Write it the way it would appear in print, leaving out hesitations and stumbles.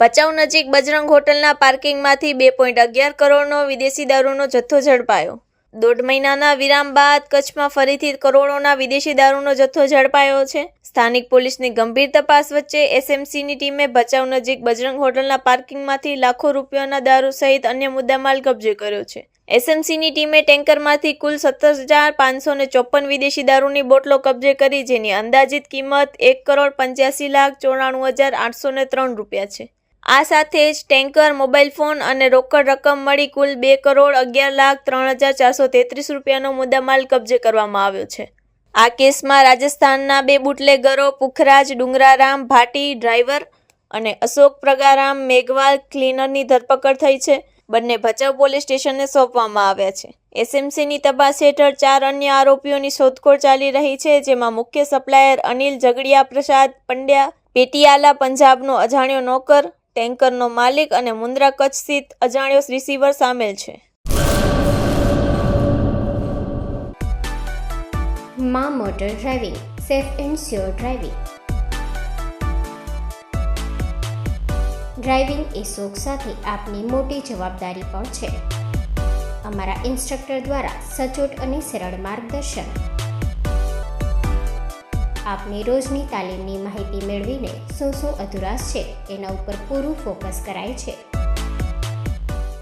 ભચાઉ નજીક બજરંગ હોટલના પાર્કિંગમાંથી 2.11 કરોડનો વિદેશી દારૂનો જથ્થો ઝડપાયો। 1.5 મહિનાના વિરામ બાદ કચ્છમાં ફરીથી કરોડોના વિદેશી દારૂનો જથ્થો ઝડપાયો છે। સ્થાનિક પોલીસની ગંભીર તપાસ વચ્ચે એસએમસીની ટીમે ભચાઉ નજીક બજરંગ હોટલના પાર્કિંગમાંથી લાખો રૂપિયાના દારૂ સહિત અન્ય મુદ્દામાલ કબજે કર્યો છે। એસએમસીની ટીમે ટેન્કરમાંથી કુલ 17,554 વિદેશી દારૂની બોટલો કબજે કરી, જેની અંદાજિત કિંમત 1,85,94,803 રૂપિયા છે। આ સાથે જ ટેન્કર, મોબાઈલ ફોન અને રોકડ રકમ મળી કુલ 2,11,03,433 રૂપિયાનો મુદ્દામાલ કબજે કરવામાં આવ્યો છે। આ કેસમાં રાજસ્થાનના 2 બુટલેગરો પુખરાજ ડુંગરારામ ભાટી ડ્રાઈવર અને અશોક પ્રગારામ મેઘવાલ ક્લીનરની ધરપકડ થઈ છે। બંને ભચાઉ પોલીસ સ્ટેશનને સોંપવામાં આવ્યા છે। એસએમસીની તપાસ હેઠળ 4 અન્ય આરોપીઓની શોધખોળ ચાલી રહી છે, જેમાં મુખ્ય સપ્લાયર અનિલ ઝઘડિયા પ્રસાદ પંડ્યા, પેટિયાલા પંજાબનો અજાણ્યો નોકર, ટેન્કરનો માલિક અને મુન્દ્રા કચ્છ સ્થિત અજાણ્યો રિસીવર સામેલ છે। માં motor driving, safe and sure driving. Driving એ શોખ સાથે આપની મોટી જવાબદારી પણ છે। અમારા ઇન્સ્ટ્રક્ટર દ્વારા સચોટ અને સરળ માર્ગદર્શન, આપની રોજની તાલીમની માહિતી મેળવીને શું અધુરાશ છે એના ઉપર પૂરું ફોકસ કરાય છે।